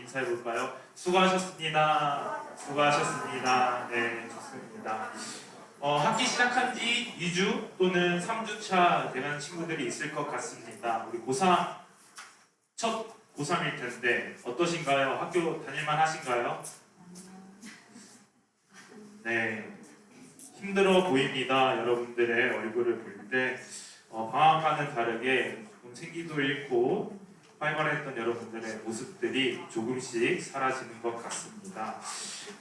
인사해 볼까요? 수고하셨습니다. 수고하셨습니다. 네, 좋습니다. 학기 시작한 지 2주 또는 3주차 돼가는 친구들이 있을 것 같습니다. 우리 고3 첫 고3일 텐데 어떠신가요? 학교 다닐만 하신가요? 네, 힘들어 보입니다. 여러분들의 얼굴을 볼 때 방학과는 다르게 조금 생기도 잃고 활발했던 여러분들의 모습들이 조금씩 사라지는 것 같습니다.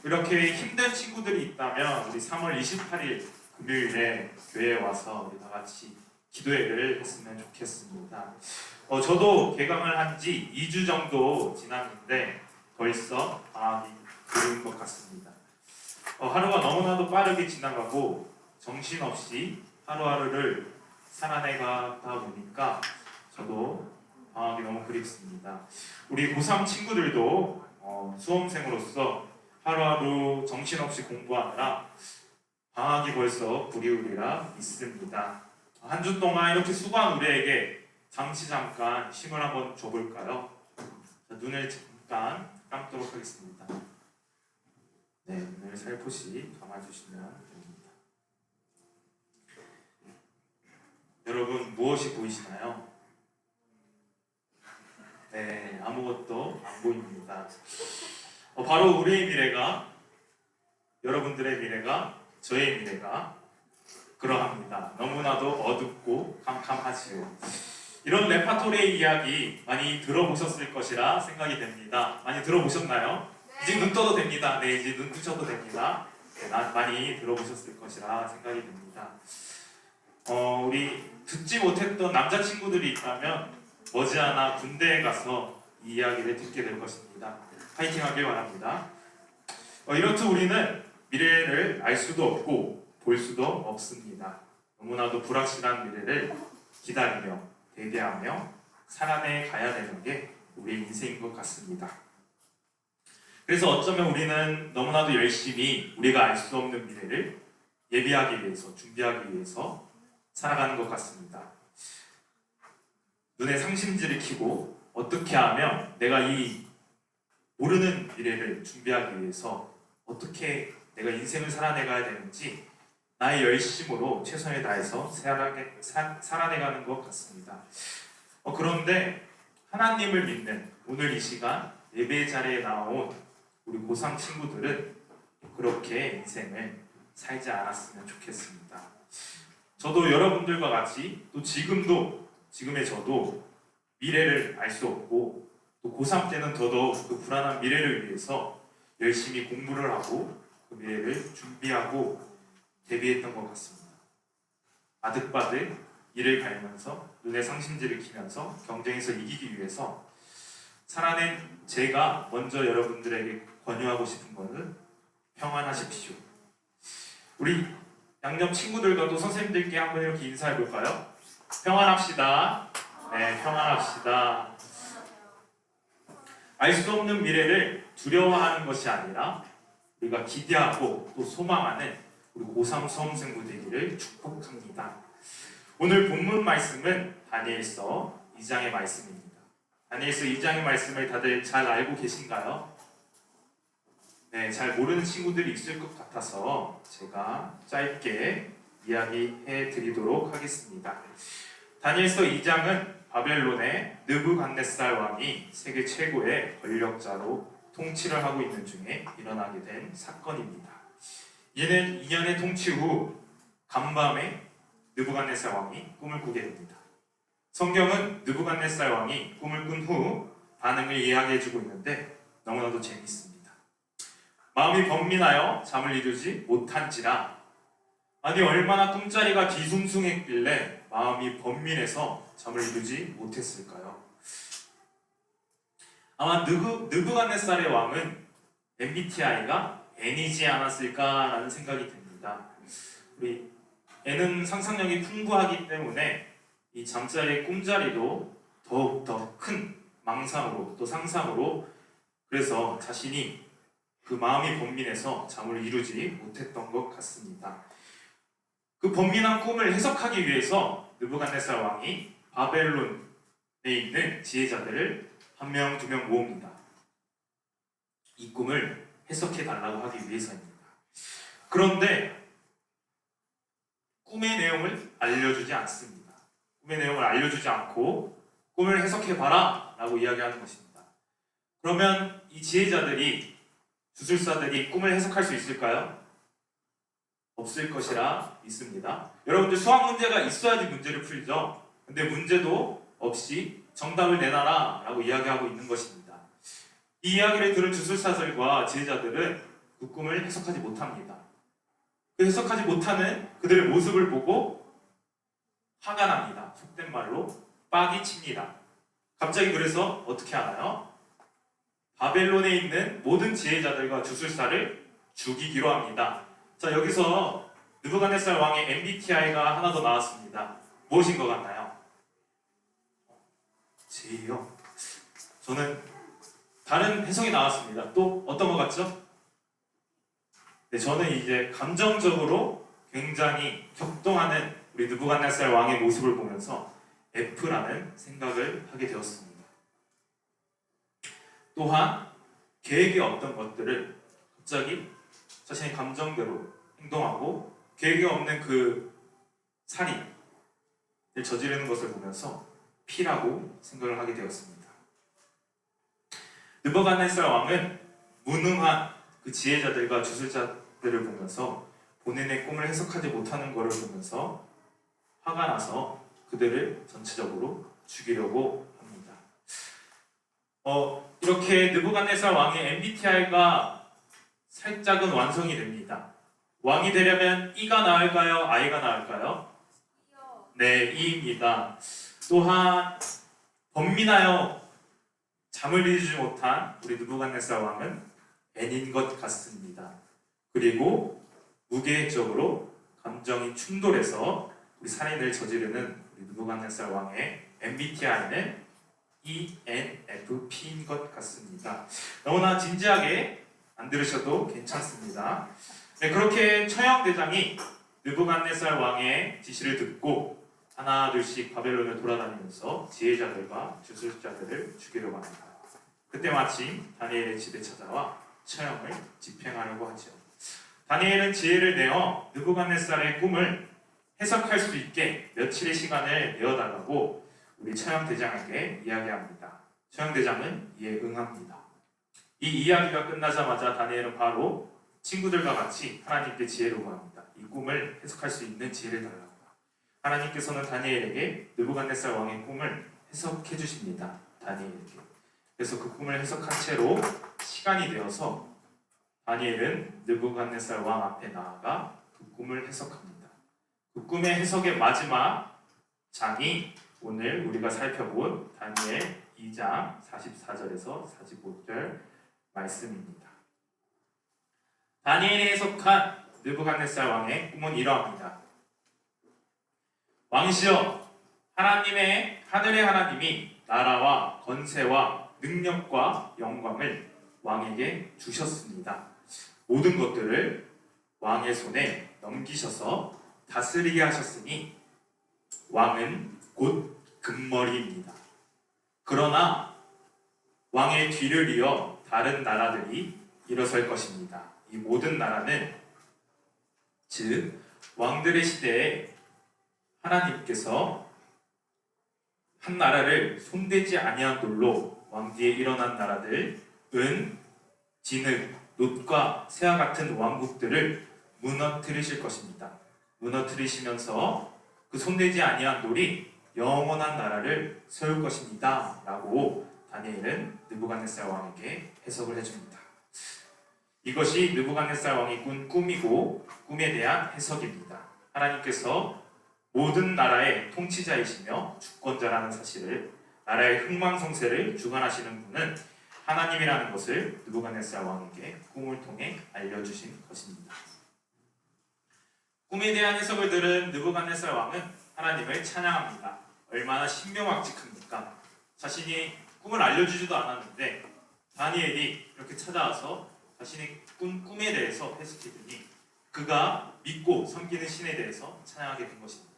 이렇게 힘든 친구들이 있다면 우리 3월 28일 금요일에 교회에 와서 우리 다 같이 기도회를 했으면 좋겠습니다. 저도 개강을 한 지 2주 정도 지났는데 벌써 방학이 들어온 것 같습니다. 하루가 너무나도 빠르게 지나가고 정신없이 하루하루를 살아내가다 보니까 저도 방학이 너무 그립습니다. 우리 고3 친구들도 수험생으로서 하루하루 정신없이 공부하느라 방학이 벌써 불이우리라 있습니다. 한 주 동안 이렇게 수고한 우리에게 잠깐 힘을 한번 줘볼까요? 자, 눈을 잠깐 감도록 하겠습니다. 네, 눈을 살포시 감아주시면 됩니다. 여러분 무엇이 보이시나요? 네, 아무것도 안 보입니다. 바로 우리의 미래가, 여러분들의 미래가, 저의 미래가 그러합니다. 너무나도 어둡고 캄캄하지요. 이런 레파토리의 이야기 많이 들어보셨을 것이라 생각이 됩니다. 많이 들어보셨나요? 이제 눈 떠도 됩니다. 네, 이제 눈 뜨셔도 됩니다. 네, 많이 들어보셨을 것이라 생각이 됩니다. 우리 듣지 못했던 남자친구들이 있다면 머지않아 군대에 가서 이 이야기를 듣게 될 것입니다. 파이팅 하길 바랍니다. 이렇듯 우리는 미래를 알 수도 없고 볼 수도 없습니다. 너무나도 불확실한 미래를 기다리며 대비하며 살아내 가야 되는 게 우리의 인생인 것 같습니다. 그래서 어쩌면 우리는 너무나도 열심히 우리가 알 수 없는 미래를 예비하기 위해서, 준비하기 위해서 살아가는 것 같습니다. 눈에 상심지를 켜고 어떻게 하면 내가 이 모르는 미래를 준비하기 위해서 어떻게 내가 인생을 살아내가야 되는지 나의 열심으로 최선을 다해서 살아내가는 것 같습니다. 그런데 하나님을 믿는 오늘 이 시간 예배 자리에 나온 우리 고3 친구들은 그렇게 인생을 살지 않았으면 좋겠습니다. 저도 여러분들과 같이 또 지금의 저도 미래를 알 수 없고 또 고3 때는 더더욱 그 불안한 미래를 위해서 열심히 공부를 하고 그 미래를 준비하고 대비했던 것 같습니다. 아득바득 이를 갈면서 눈에 상심지를 키면서 경쟁에서 이기기 위해서 살아낸 제가 먼저 여러분들에게 권유하고 싶은 것은 평안하십시오. 우리 양옆 친구들과 또 선생님들께 한번 이렇게 인사해 볼까요? 평안합시다. 네, 평안합시다. 알 수 없는 미래를 두려워하는 것이 아니라 우리가 기대하고 또 소망하는 우리 고3 수험생부 되기를 축복합니다. 오늘 본문 말씀은 다니엘서 2장의 말씀입니다. 다니엘서 2장의 말씀을 다들 잘 알고 계신가요? 네, 잘 모르는 친구들이 있을 것 같아서 제가 짧게 이야기해 드리도록 하겠습니다. 다니엘서 2장은 바벨론의 느부갓네살 왕이 세계 최고의 권력자로 통치를 하고 있는 중에 일어나게 된 사건입니다. 이는 2년의 통치 후 간밤에 느부갓네살 왕이 꿈을 꾸게 됩니다. 성경은 느부갓네살 왕이 꿈을 꾼 후 반응을 이야기해주고 있는데 너무나도 재미있습니다. 마음이 번민하여 잠을 이루지 못한지라. 아니 얼마나 꿈자리가 뒤숭숭했길래 마음이 번민해서 잠을 이루지 못했을까요? 아마 느부갓네살의 왕은 MBTI가 N이지 않았을까라는 생각이 듭니다. 우리 N은 상상력이 풍부하기 때문에 이 잠자리의 꿈자리도 더욱더 큰 망상으로 또 상상으로 그래서 자신이 그 마음이 번민해서 잠을 이루지 못했던 것 같습니다. 그 번민한 꿈을 해석하기 위해서 느부갓네살 왕이 바벨론에 있는 지혜자들을 한 명, 두 명 모읍니다. 이 꿈을 해석해 달라고 하기 위해서입니다. 그런데 꿈의 내용을 알려주지 않습니다. 꿈의 내용을 알려주지 않고 꿈을 해석해 봐라 라고 이야기하는 것입니다. 그러면 이 지혜자들이, 주술사들이 꿈을 해석할 수 있을까요? 없을 것이라 믿습니다. 여러분들 수학 문제가 있어야지 문제를 풀죠. 근데 문제도 없이 정답을 내놔라 라고 이야기하고 있는 것입니다. 이 이야기를 들은 주술사들과 지혜자들은 그 꿈을 해석하지 못합니다. 그 해석하지 못하는 그들의 모습을 보고 화가 납니다. 속된 말로 빡이 칩니다. 갑자기 그래서 어떻게 하나요? 바벨론에 있는 모든 지혜자들과 주술사를 죽이기로 합니다. 자, 여기서 느부갓네살 왕의 MBTI가 하나 더 나왔습니다. 무엇인 것 같나요? J요. 저는 다른 해석이 나왔습니다. 또 어떤 것 같죠? 네, 저는 이제 감정적으로 굉장히 격동하는 우리 느부갓네살 왕의 모습을 보면서 F라는 생각을 하게 되었습니다. 또한 계획에 없던 것들을 갑자기 자신의 감정대로 행동하고 계획에 없는 그 살인을 저지르는 것을 보면서 P라고 생각을 하게 되었습니다. 느부갓네살 왕은 무능한 그 지혜자들과 주술자들을 보면서 본인의 꿈을 해석하지 못하는 것을 보면서 화가 나서 그들을 전체적으로 죽이려고 합니다. 이렇게 느부갓네살 왕의 MBTI가 살짝은 완성이 됩니다. 왕이 되려면 E가 나을까요? I가 나을까요? 네, E입니다. 또한 번민하여 잠을 이루지 못한 우리 느부갓네살 왕은 N인 것 같습니다. 그리고 무계획적으로 감정이 충돌해서 우리 살인을 저지르는 우리 느부갓네살 왕의 MBTI는 ENFP인 것 같습니다. 너무나 진지하게 안 들으셔도 괜찮습니다. 네, 그렇게 처형대장이 느부갓네살 왕의 지시를 듣고 하나 둘씩 바벨론을 돌아다니면서 지혜자들과 주술자들을 죽이려고 합니다. 그때 마침 다니엘의 집에 찾아와 처형을 집행하려고 하죠. 다니엘은 지혜를 내어 느부갓네살의 꿈을 해석할 수 있게 며칠의 시간을 내어달라고 우리 처형대장에게 이야기합니다. 처형대장은 이에 응합니다. 이 이야기가 끝나자마자 다니엘은 바로 친구들과 같이 하나님께 지혜를 구합니다. 이 꿈을 해석할 수 있는 지혜를 달라고. 하나님께서는 다니엘에게 느부갓네살 왕의 꿈을 해석해 주십니다. 다니엘에게. 그래서 그 꿈을 해석한 채로 시간이 되어서 다니엘은 느부갓네살 왕 앞에 나아가 그 꿈을 해석합니다. 그 꿈의 해석의 마지막 장이 오늘 우리가 살펴본 다니엘 2장 44절에서 45절 말씀입니다. 다니엘이 해석한 느부갓네살 왕의 꿈은 이러합니다. 왕이시여, 하나님의 하늘의 하나님이 나라와 권세와 능력과 영광을 왕에게 주셨습니다. 모든 것들을 왕의 손에 넘기셔서 다스리게 하셨으니 왕은 곧 금머리입니다. 그러나 왕의 뒤를 이어 다른 나라들이 일어설 것입니다. 이 모든 나라는 즉 왕들의 시대에 하나님께서 한 나라를 손대지 아니한 돌로 왕 뒤에 일어난 나라들 은, 진흙, 놋과 새와 같은 왕국들을 무너뜨리실 것입니다. 무너뜨리시면서 그 손대지 아니한 돌이 영원한 나라를 세울 것입니다. 라고 다니엘은 느부갓네살 왕에게 해석을 해줍니다. 이것이 느부갓네살 왕이 꾼 꿈이고 꿈에 대한 해석입니다. 하나님께서 모든 나라의 통치자이시며 주권자라는 사실을, 나라의 흥망성쇠를 주관하시는 분은 하나님이라는 것을 느부갓네살 왕에게 꿈을 통해 알려주신 것입니다. 꿈에 대한 해석을 들은 느부갓네살 왕은 하나님을 찬양합니다. 얼마나 신명확직합니까? 자신이 꿈을 알려주지도 않았는데 다니엘이 이렇게 찾아와서 자신의 꿈에 대해서 해석해주니 그가 믿고 섬기는 신에 대해서 찬양하게 된 것입니다.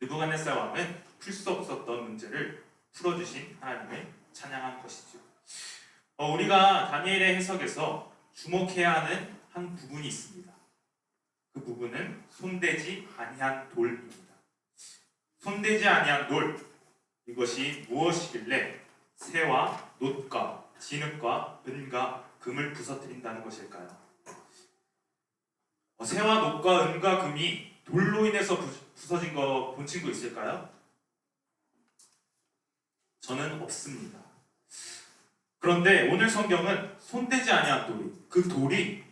느부갓네살 왕은 풀 수 없었던 문제를 풀어주신 하나님을 찬양한 것이죠. 우리가 다니엘의 해석에서 주목해야 하는 한 부분이 있습니다. 그 부분은 손대지 아니한 돌입니다. 손대지 아니한 돌, 이것이 무엇이길래 새와 놋과 진흙과 은과 금을 부서뜨린다는 것일까요? 새와 놋과 은과 금이 돌로 인해서 부서진 거 본 친구 있을까요? 저는 없습니다. 그런데 오늘 성경은 손대지 아니한 돌이, 그 돌이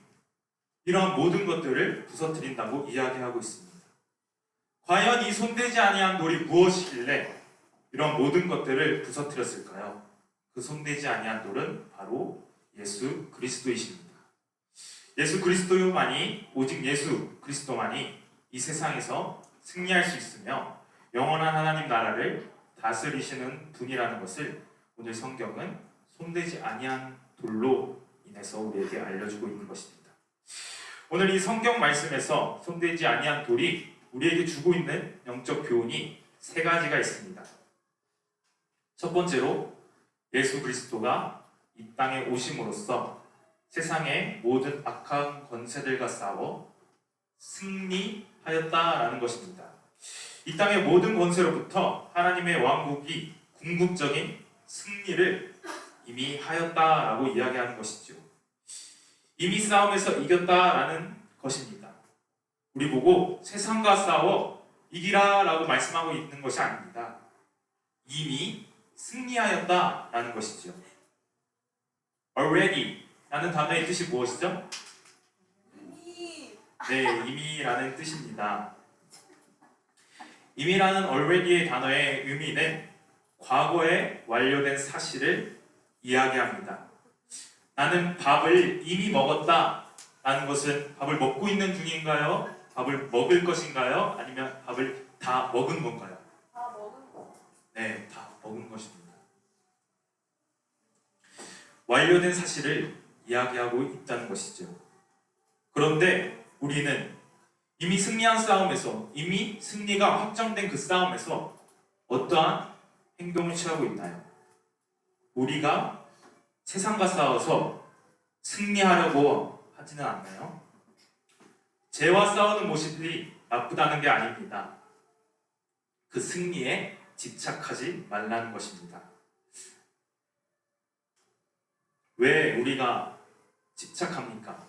이러한 모든 것들을 부서뜨린다고 이야기하고 있습니다. 과연 이 손대지 아니한 돌이 무엇이길래 이런 모든 것들을 부서뜨렸을까요? 그 손대지 아니한 돌은 바로 예수 그리스도이십니다. 예수 그리스도만이, 오직 예수 그리스도만이 이 세상에서 승리할 수 있으며 영원한 하나님 나라를 다스리시는 분이라는 것을 오늘 성경은 손대지 아니한 돌로 인해서 우리에게 알려주고 있는 것입니다. 오늘 이 성경 말씀에서 손대지 아니한 돌이 우리에게 주고 있는 영적 교훈이 세 가지가 있습니다. 첫 번째로 예수 그리스도가 이 땅에 오심으로써 세상의 모든 악한 권세들과 싸워 승리하였다라는 것입니다. 이 땅의 모든 권세로부터 하나님의 왕국이 궁극적인 승리를 이미 하였다라고 이야기하는 것이죠. 이미 싸움에서 이겼다라는 것입니다. 우리 보고 세상과 싸워 이기라라고 말씀하고 있는 것이 아닙니다. 이미 승리하였다라는 것이죠. already 라는 단어의 뜻이 무엇이죠? 네, 이미라는 뜻입니다. 이미라는 already의 단어의 의미는 과거에 완료된 사실을 이야기합니다. 나는 밥을 이미 먹었다 라는 것은 밥을 먹고 있는 중인가요? 밥을 먹을 것인가요? 아니면 밥을 다 먹은 건가요? 다 먹은 거. 네, 다 먹은 것입니다. 완료된 사실을 이야기하고 있다는 것이죠. 그런데 우리는 이미 승리한 싸움에서, 이미 승리가 확정된 그 싸움에서 어떠한 행동을 취하고 있나요? 우리가 세상과 싸워서 승리하려고 하지는 않나요? 죄와 싸우는 모습이 나쁘다는 게 아닙니다. 그 승리에 집착하지 말라는 것입니다. 왜 우리가 집착합니까?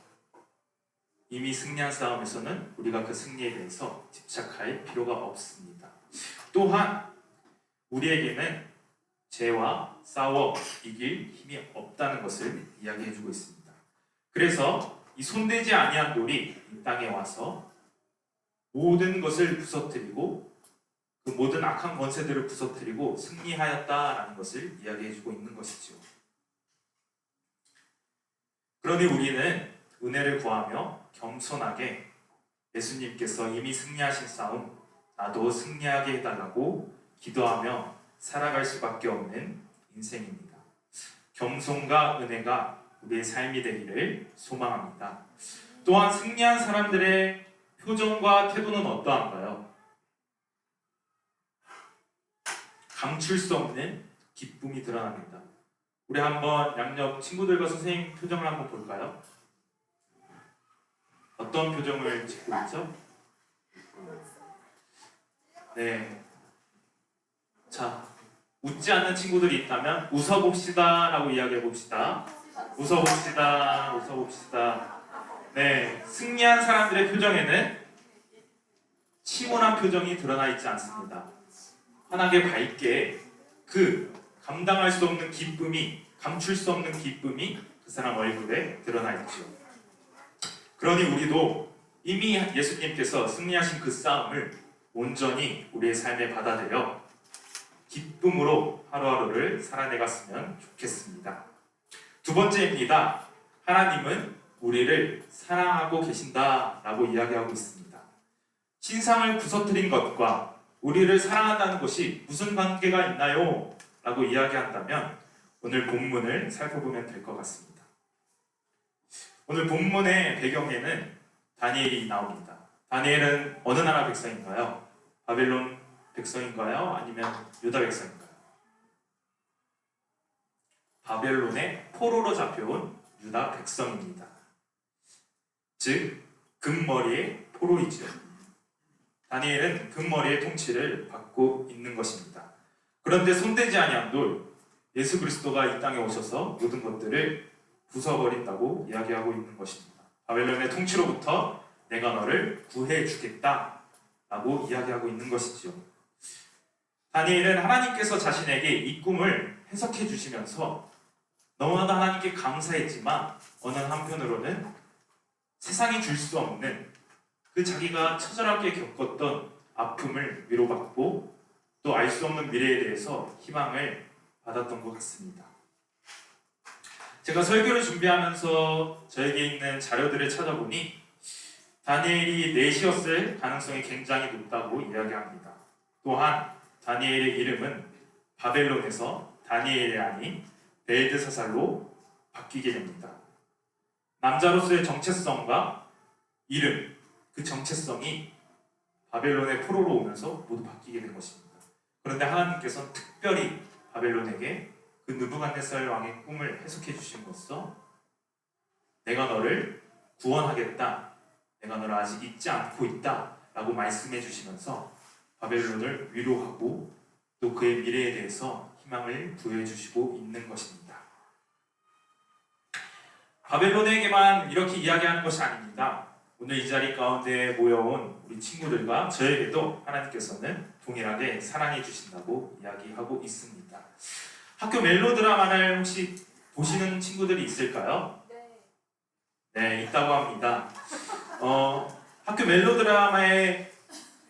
이미 승리한 싸움에서는 우리가 그 승리에 대해서 집착할 필요가 없습니다. 또한 우리에게는 죄와 싸워 이길 힘이 없다는 것을 이야기해주고 있습니다. 그래서 이 손대지 아니한 돌이 이 땅에 와서 모든 것을 부서뜨리고 그 모든 악한 권세들을 부서뜨리고 승리하였다라는 것을 이야기해주고 있는 것이죠. 그러니 우리는 은혜를 구하며 겸손하게 예수님께서 이미 승리하신 싸움 나도 승리하게 해달라고 기도하며 살아갈 수밖에 없는 인생입니다. 겸손과 은혜가 우리의 삶이 되기를 소망합니다. 또한 승리한 사람들의 표정과 태도는 어떠한가요? 감출 수 없는 기쁨이 드러납니다. 우리 한번 양옆 친구들과 선생님 표정을 한번 볼까요? 어떤 표정을 짓고 있죠? 네. 자, 웃지 않는 친구들이 있다면 웃어봅시다 라고 이야기해봅시다. 웃어봅시다. 웃어봅시다. 네, 승리한 사람들의 표정에는 침울한 표정이 드러나 있지 않습니다. 환하게 밝게 그 감당할 수 없는 기쁨이, 감출 수 없는 기쁨이 그 사람 얼굴에 드러나 있죠. 그러니 우리도 이미 예수님께서 승리하신 그 싸움을 온전히 우리의 삶에 받아들여 기쁨으로 하루하루를 살아내갔으면 좋겠습니다. 두 번째입니다. 하나님은 우리를 사랑하고 계신다라고 이야기하고 있습니다. 신상을 부서뜨린 것과 우리를 사랑한다는 것이 무슨 관계가 있나요? 라고 이야기한다면 오늘 본문을 살펴보면 될 것 같습니다. 오늘 본문의 배경에는 다니엘이 나옵니다. 다니엘은 어느 나라 백성인가요? 바벨론 백성인가요? 아니면 유다 백성인가요? 바벨론의 포로로 잡혀온 유다 백성입니다. 즉 금머리의 포로이죠. 다니엘은 금머리의 통치를 받고 있는 것입니다. 그런데 손대지 아니한 돌, 예수 그리스도가 이 땅에 오셔서 모든 것들을 부숴버린다고 이야기하고 있는 것입니다. 바벨론의 통치로부터 내가 너를 구해 주겠다 라고 이야기하고 있는 것이죠. 다니엘은 하나님께서 자신에게 이 꿈을 해석해 주시면서 너무나도 하나님께 감사했지만 어느 한편으로는 세상이 줄 수 없는 그 자기가 처절하게 겪었던 아픔을 위로받고 또 알 수 없는 미래에 대해서 희망을 받았던 것 같습니다. 제가 설교를 준비하면서 저에게 있는 자료들을 찾아보니 다니엘이 내시였을 가능성이 굉장히 높다고 이야기합니다. 또한 다니엘의 이름은 바벨론에서 다니엘이 아닌 벨드사살로 바뀌게 됩니다. 남자로서의 정체성과 이름, 그 정체성이 바벨론의 포로로 오면서 모두 바뀌게 된 것입니다. 그런데 하나님께서는 특별히 바벨론에게 그 느부갓네살 왕의 꿈을 해석해 주심으로써 내가 너를 구원하겠다, 내가 너를 아직 잊지 않고 있다 라고 말씀해 주시면서 바벨론을 위로하고 또 그의 미래에 대해서 희망을 부여해 주시고 있는 것입니다. 바벨론에게만 이렇게 이야기하는 것이 아닙니다. 오늘 이 자리 가운데 모여온 우리 친구들과 저에게도 하나님께서는 동일하게 사랑해 주신다고 이야기하고 있습니다. 학교 멜로드라마를 혹시 보시는 친구들이 있을까요? 네, 있다고 합니다. 학교 멜로드라마의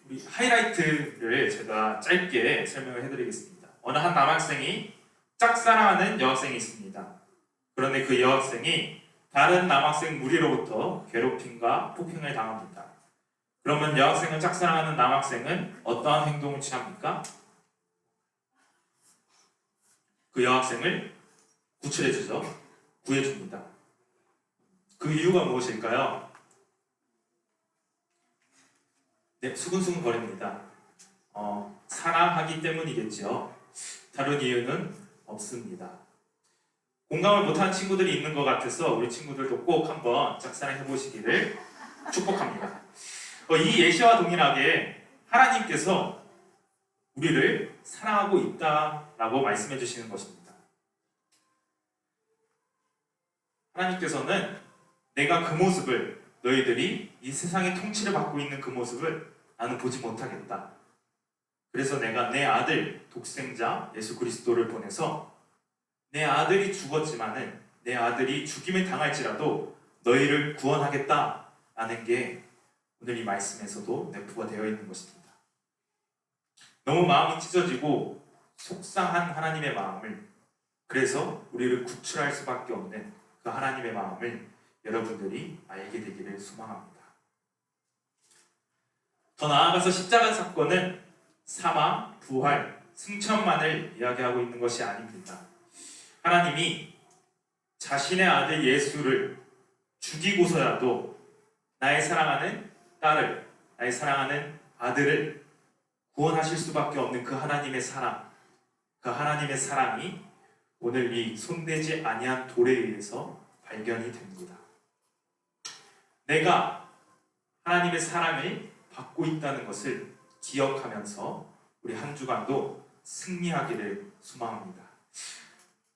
우리 하이라이트를 제가 짧게 설명을 해드리겠습니다. 어느 한 남학생이 짝사랑하는 여학생이 있습니다. 그런데 그 여학생이 다른 남학생 무리로부터 괴롭힘과 폭행을 당합니다. 그러면 여학생을 짝사랑하는 남학생은 어떠한 행동을 취합니까? 그 여학생을 구출해주죠. 구해줍니다. 그 이유가 무엇일까요? 네, 수근수근 거립니다. 사랑하기 때문이겠죠. 다른 이유는 없습니다. 공감을 못하는 친구들이 있는 것 같아서 우리 친구들도 꼭 한번 짝사랑 해보시기를 축복합니다. 이 예시와 동일하게 하나님께서 우리를 사랑하고 있다라고 말씀해 주시는 것입니다. 하나님께서는 내가 그 모습을, 너희들이 이 세상의 통치를 받고 있는 그 모습을 나는 보지 못하겠다. 그래서 내가 내 아들 독생자 예수 그리스도를 보내서 내 아들이 죽었지만은 내 아들이 죽임을 당할지라도 너희를 구원하겠다라는 게 오늘 이 말씀에서도 내포가 되어 있는 것입니다. 너무 마음이 찢어지고 속상한 하나님의 마음을, 그래서 우리를 구출할 수밖에 없는 그 하나님의 마음을 여러분들이 알게 되기를 소망합니다. 더 나아가서 십자가 사건은 사망, 부활, 승천만을 이야기하고 있는 것이 아닙니다. 하나님이 자신의 아들 예수를 죽이고서라도 나의 사랑하는 딸을, 나의 사랑하는 아들을 구원하실 수밖에 없는 그 하나님의 사랑, 그 하나님의 사랑이 오늘 이 손대지 아니한 돌에 의해서 발견이 됩니다. 내가 하나님의 사랑을 받고 있다는 것을 기억하면서 우리 한 주간도 승리하기를 소망합니다.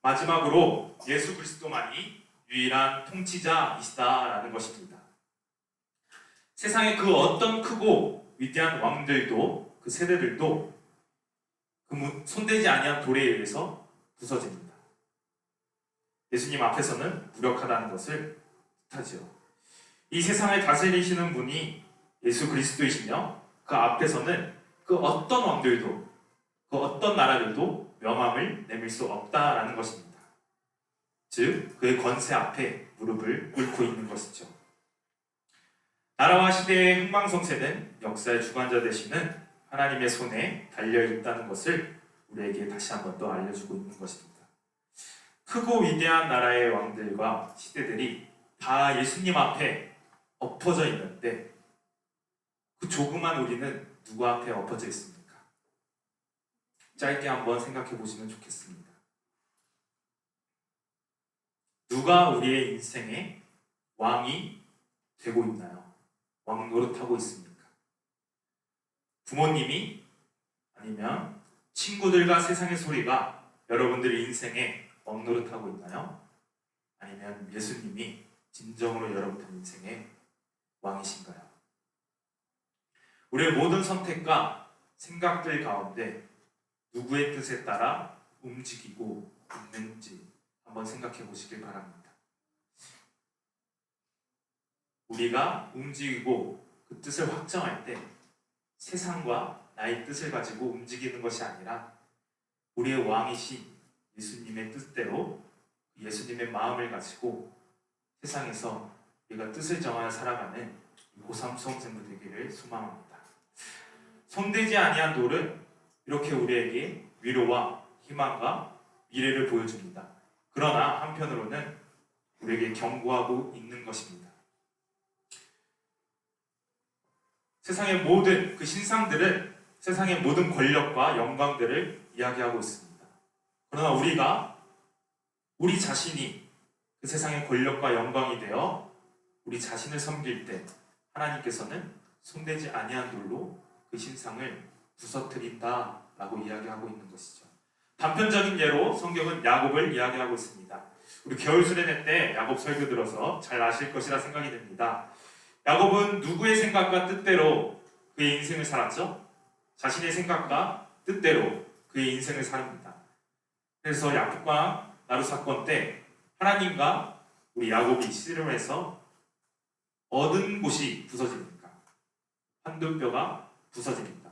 마지막으로 예수 그리스도만이 유일한 통치자이시다라는 것입니다. 세상의 그 어떤 크고 위대한 왕들도, 그 세대들도 그 손대지 아니한 돌에 의해서 부서집니다. 예수님 앞에서는 무력하다는 것을 뜻하지요. 이 세상을 다스리시는 분이 예수 그리스도이시며 그 앞에서는 그 어떤 왕들도, 그 어떤 나라들도 명함을 내밀 수 없다라는 것입니다. 즉 그의 권세 앞에 무릎을 꿇고 있는 것이죠. 나라와 시대의 흥망성쇠는 역사의 주관자 되시는 하나님의 손에 달려있다는 것을 우리에게 다시 한번 또 알려주고 있는 것입니다. 크고 위대한 나라의 왕들과 시대들이 다 예수님 앞에 엎어져 있는데 그 조그만 우리는 누구 앞에 엎어져 있습니까? 짧게 한번 생각해 보시면 좋겠습니다. 누가 우리의 인생의 왕이 되고 있나요? 왕 노릇하고 있습니까? 부모님이, 아니면 친구들과 세상의 소리가 여러분들의 인생에 왕 노릇하고 있나요? 아니면 예수님이 진정으로 여러분들 인생의 왕이신가요? 우리의 모든 선택과 생각들 가운데 누구의 뜻에 따라 움직이고 있는지 한번 생각해 보시길 바랍니다. 우리가 움직이고 그 뜻을 확정할 때 세상과 나의 뜻을 가지고 움직이는 것이 아니라 우리의 왕이신 예수님의 뜻대로 예수님의 마음을 가지고 세상에서 우리가 뜻을 정하여 살아가는 고3 수험생들 되기를 소망합니다. 손대지 아니한 돌은 이렇게 우리에게 위로와 희망과 미래를 보여줍니다. 그러나 한편으로는 우리에게 경고하고 있는 것입니다. 세상의 모든 그 신상들은 세상의 모든 권력과 영광들을 이야기하고 있습니다. 그러나 우리가 우리 자신이 그 세상의 권력과 영광이 되어 우리 자신을 섬길 때 하나님께서는 손대지 아니한 돌로 그 신상을 부서뜨린다라고 이야기하고 있는 것이죠. 단편적인 예로 성경은 야곱을 이야기하고 있습니다. 우리 겨울 수련회 때 야곱 설교 들어서 잘 아실 것이라 생각이 됩니다. 야곱은 누구의 생각과 뜻대로 그의 인생을 살았죠? 자신의 생각과 뜻대로 그의 인생을 삽니다. 그래서 야곱과 나루 사건 때 하나님과 우리 야곱이 씨름해서 얻은 곳이 부서집니까? 한두 뼈가 부서집니다.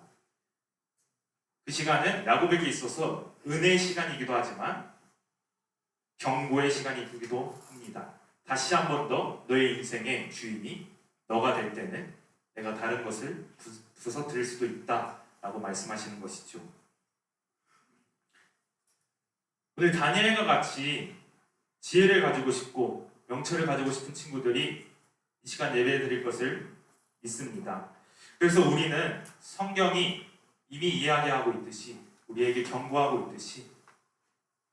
그 시간은 야곱에게 있어서 은혜의 시간이기도 하지만 경고의 시간이기도 합니다. 다시 한 번 더 너의 인생의 주인이 너가 될 때는 내가 다른 것을 부서뜨릴 수도 있다라고 말씀하시는 것이죠. 오늘 다니엘과 같이 지혜를 가지고 싶고 명철을 가지고 싶은 친구들이 이 시간 예배 드릴 것을 믿습니다. 그래서 우리는 성경이 이미 이야기하고 있듯이 우리에게 경고하고 있듯이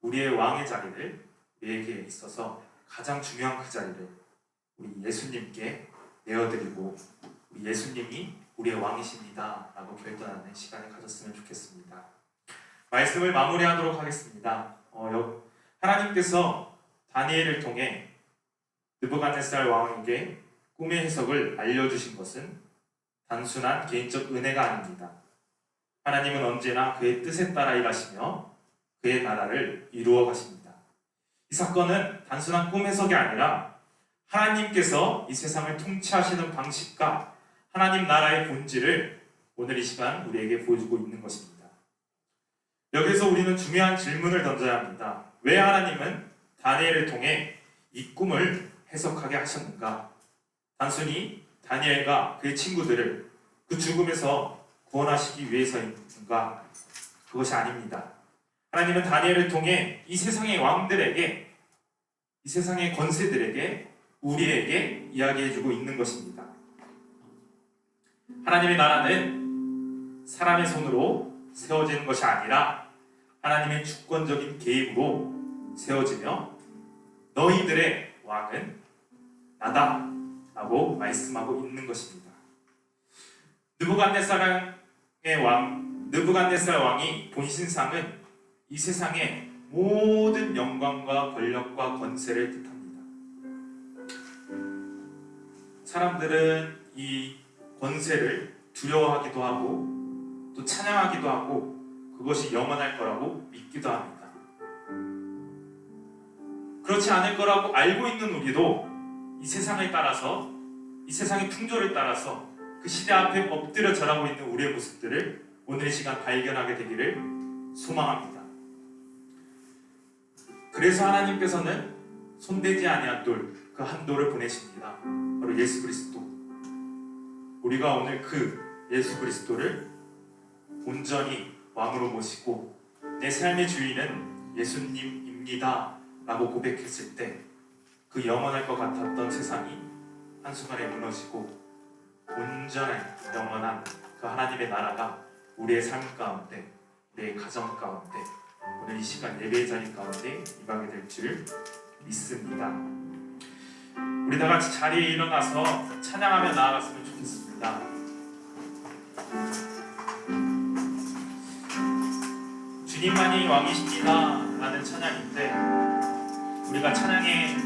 우리의 왕의 자리를 우리에게 있어서 가장 중요한 그 자리를 우리 예수님께 내어드리고 우리 예수님이 우리의 왕이십니다 라고 결단하는 시간을 가졌으면 좋겠습니다. 말씀을 마무리하도록 하겠습니다. 하나님께서 다니엘을 통해 느부갓네살 왕에게 꿈의 해석을 알려주신 것은 단순한 개인적 은혜가 아닙니다. 하나님은 언제나 그의 뜻에 따라 일하시며 그의 나라를 이루어 가십니다. 이 사건은 단순한 꿈 해석이 아니라 하나님께서 이 세상을 통치하시는 방식과 하나님 나라의 본질을 오늘 이 시간 우리에게 보여주고 있는 것입니다. 여기서 우리는 중요한 질문을 던져야 합니다. 왜 하나님은 다니엘을 통해 이 꿈을 해석하게 하셨는가? 단순히 다니엘과 그의 친구들을 그 죽음에서 구원하시기 위해서인가? 그것이 아닙니다. 하나님은 다니엘을 통해 이 세상의 왕들에게, 이 세상의 권세들에게, 우리에게 이야기해주고 있는 것입니다. 하나님의 나라는 사람의 손으로 세워지는 것이 아니라 하나님의 주권적인 개입으로 세워지며 너희들의 왕은 나다 라고 말씀하고 있는 것입니다. 느부갓네살 왕이 본 신상은 이 세상의 모든 영광과 권력과 권세를 뜻합니다. 사람들은 이 권세를 두려워하기도 하고 또 찬양하기도 하고 그것이 영원할 거라고 믿기도 합니다. 그렇지 않을 거라고 알고 있는 우리도 이 세상을 따라서, 이 세상의 풍조를 따라서 그 시대 앞에 엎드려 절하고 있는 우리의 모습들을 오늘 이 시간 발견하게 되기를 소망합니다. 그래서 하나님께서는 손대지 아니한 돌, 그 한 돌을 보내십니다. 바로 예수 그리스도. 우리가 오늘 그 예수 그리스도를 온전히 왕으로 모시고 내 삶의 주인은 예수님입니다 라고 고백했을 때 그 영원할 것 같았던 세상이 한순간에 무너지고 온전한 영원한 그 하나님의 나라가 우리의 삶 가운데, 우리의 가정 가운데, 오늘 이 시간 예배의 자리 가운데 임하게 될 줄 믿습니다. 우리 다 같이 자리에 일어나서 찬양하며 나아갔으면 좋겠습니다. 주님만이 왕이십니다 라는 찬양인데, 우리가 찬양의